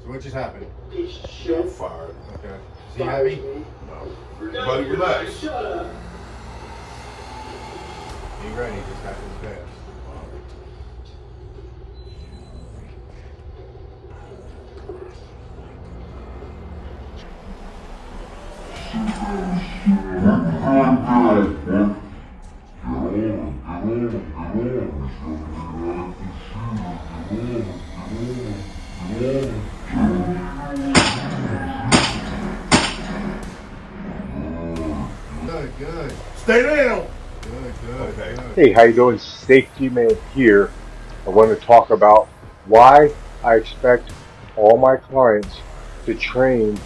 So what just happened? Shit. Fired. Okay. Is he heavy? No. Everybody relax. Shut up. Be ready. This happens fast. Good. Stay down. Good. Okay. Good. Hey, how you doing? Safety Man here. I want to talk about why I expect all my clients to train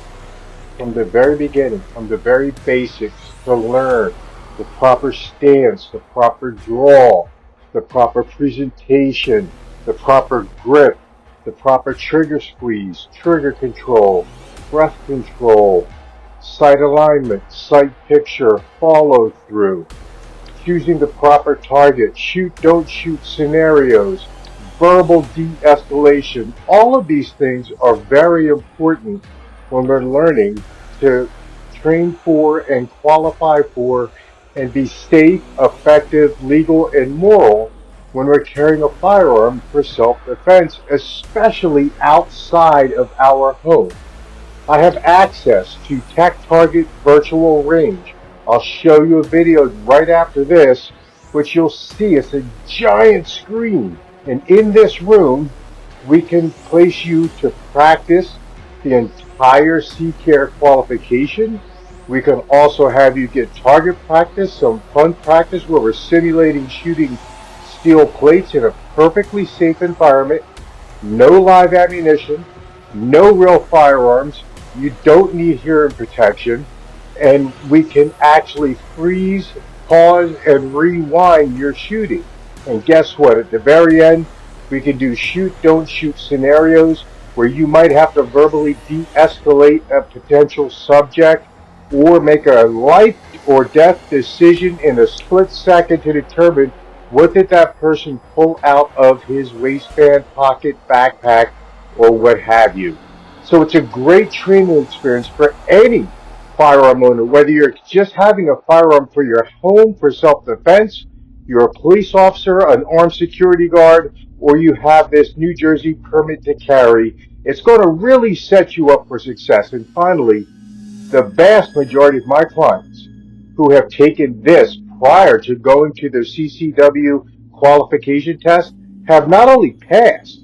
from the very beginning, from the very basics, to learn the proper stance, the proper draw, the proper presentation, the proper grip, the proper trigger squeeze, trigger control, breath control, sight alignment, sight picture, follow through, choosing the proper target, shoot, don't shoot scenarios, verbal de-escalation. All of these things are very important when we're learning to train for and qualify for and be safe, effective, legal, and moral when we're carrying a firearm for self-defense, especially outside of our home. I have access to Tech Target Virtual Range. I'll show you a video right after this, which you'll see it's a giant screen. And in this room, we can place you to practice the entire C-Care qualification. We can also have you get target practice, some fun practice where we're simulating shooting steel plates in a perfectly safe environment, no live ammunition, no real firearms. You don't need hearing protection, and we can actually freeze, pause, and rewind your shooting. And guess what? At the very end, we can do shoot, don't shoot scenarios where you might have to verbally de-escalate a potential subject or make a life or death decision in a split second to determine what did that person pull out of his waistband, pocket, backpack, or what have you. So it's a great training experience for any firearm owner, whether you're just having a firearm for your home for self-defense, you're a police officer, an armed security guard, or you have this New Jersey permit to carry. It's going to really set you up for success. And finally, the vast majority of my clients who have taken this prior to going to their CCW qualification test have not only passed,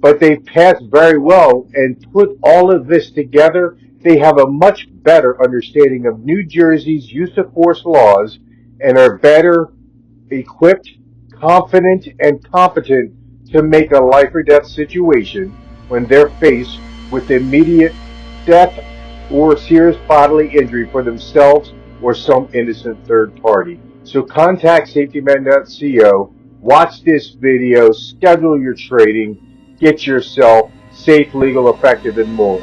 but they've passed very well and put all of this together. They have a much better understanding of New Jersey's use of force laws and are better equipped, confident, and competent to make a life or death situation when they're faced with immediate death or serious bodily injury for themselves or some innocent third party. So contact safetyman.co, watch this video, schedule your training, get yourself safe, legal, effective, and more.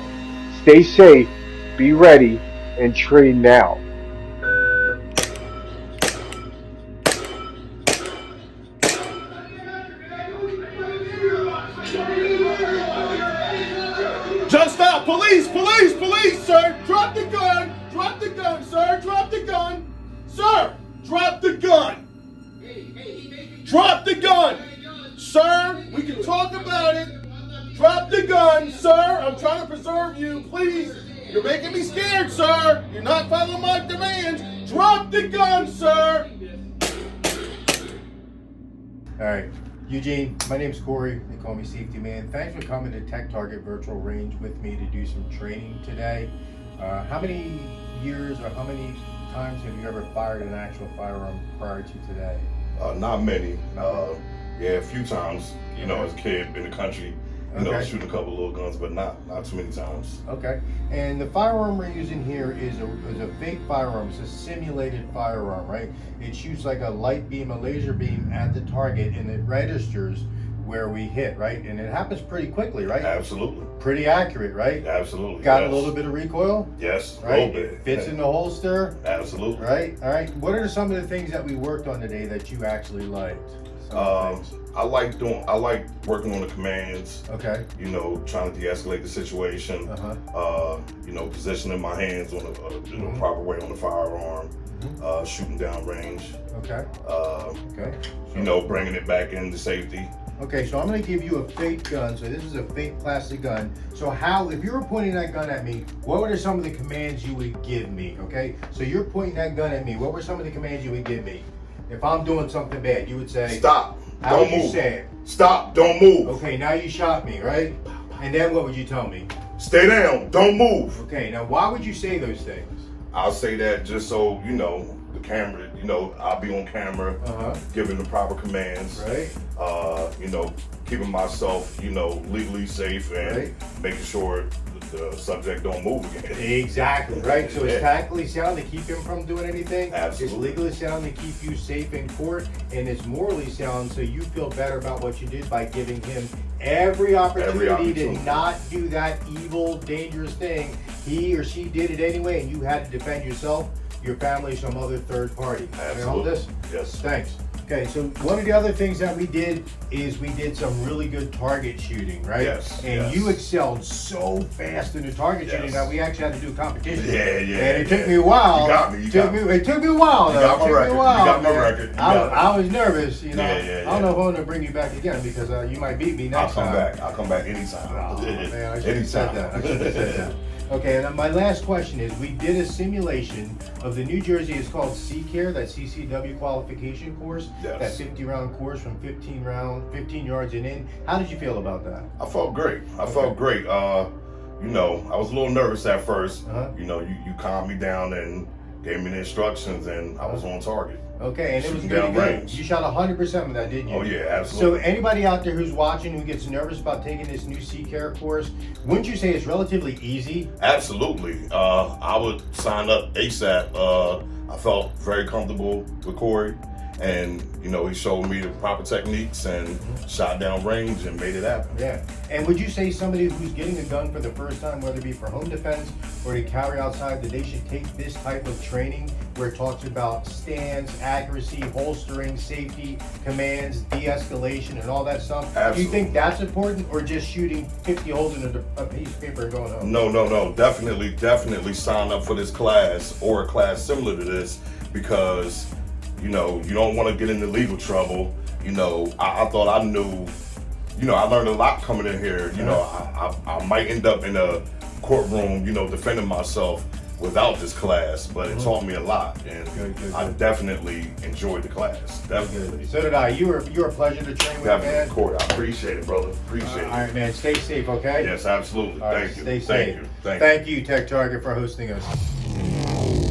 Stay safe, be ready, and train now. Just stop! Police! Police! Police, sir! Drop the gun! Drop the gun, sir! Drop the gun! Sir! Drop the gun! Drop the gun! Sir, we can talk about it. Drop the gun, sir! I'm trying to preserve you, please! You're making me scared, sir! You're not following my demands! Drop the gun, sir! All right. Eugene, my name's Corey. They call me Safety Man. Thanks for coming to Tech Target Virtual Range with me to do some training today. How many years or how many times have you ever fired an actual firearm prior to today? Not many. Yeah, a few times. You know, as a kid in the country, you know, shoot a couple little guns, but not too many times. Okay. And the firearm we're using here is a fake firearm. It's a simulated firearm, right? It shoots like a light beam, a laser beam at the target, and it registers where we hit, right? And it happens pretty quickly, right? Absolutely. Pretty accurate, right? Absolutely. Got a little bit of recoil? Yes, Right? a little bit. It fits in the holster? Absolutely. Right? All right. What are some of the things that we worked on today that you actually liked? Some of the things. I like working on the commands. Okay. You know, trying to de-escalate the situation. You know, positioning my hands on the proper way on the firearm. Shooting down range. Okay. Okay. You know, bringing it back into safety. Okay, so I'm going to give you a fake gun. So this is a fake plastic gun. So if you were pointing that gun at me, what were some of the commands you would give me? Okay, so you're pointing that gun at me. What were some of the commands you would give me? If I'm doing something bad, you would say, stop, how don't would you move. say it? Stop, don't move. Okay, now you shot me, right? And then what would you tell me? Stay down, don't move. Okay, now why would you say those things? I'll say that just so, you know, the camera, you know, I'll be on camera, giving the proper commands. Right. You know, keeping myself, you know, legally safe and making sure the subject don't move again. Exactly, right? So it's tactically sound to keep him from doing anything. Absolutely. It's legally sound to keep you safe in court, and it's morally sound so you feel better about what you did by giving him every opportunity to not do that evil, dangerous thing. He or she did it anyway, and you had to defend yourself, your family, some other third party. Absolutely. Can I hold this? Yes. Thanks. Okay, so one of the other things that we did is we did some really good target shooting, right? Yes. And you excelled so fast in the target shooting that we actually had to do a competition. Yeah. And it took me a while. You got me. It took me a while. You got my record. You got my record. I was nervous, you know. Yeah. I don't know if I'm gonna bring you back again because you might beat me next time. I'll come back anytime. Oh, man, I should have said that. Okay, and then my last question is, we did a simulation of the New Jersey, it's called CCARE, that CCW qualification course, that 50-round course from 15 yards and in. How did you feel about that? I felt great. I felt great. You know, I was a little nervous at first. You know, you calmed me down and gave me the instructions, and I was on target. Okay, and it was Shooting down good. range. You shot 100% of that, didn't you? Oh yeah, absolutely. So anybody out there who's watching who gets nervous about taking this new CCARE course, wouldn't you say it's relatively easy? Absolutely. I would sign up ASAP. I felt very comfortable with Corey, and you know, he showed me the proper techniques and shot down range and made it happen. Yeah. And would you say somebody who's getting a gun for the first time, whether it be for home defense or to carry outside, that they should take this type of training where it talks about stance, accuracy, holstering, safety, commands, de-escalation, and all that stuff? Absolutely. Do you think that's important, or just shooting 50 holes in a piece of paper and going home? No. Definitely sign up for this class or a class similar to this, because you know, you don't want to get into legal trouble. You know, I thought I knew, you know, I learned a lot coming in here. You know, I might end up in a courtroom, you know, defending myself without this class, but it taught me a lot, and I definitely enjoyed the class. Definitely. So did I. You were a pleasure to train with, Definitely, man. Corey. I appreciate it, brother. Appreciate it. All right, man. Stay safe, okay? Yes, absolutely. All right, Thank you. stay safe. Thank you. Thank you, Tech Target, for hosting us.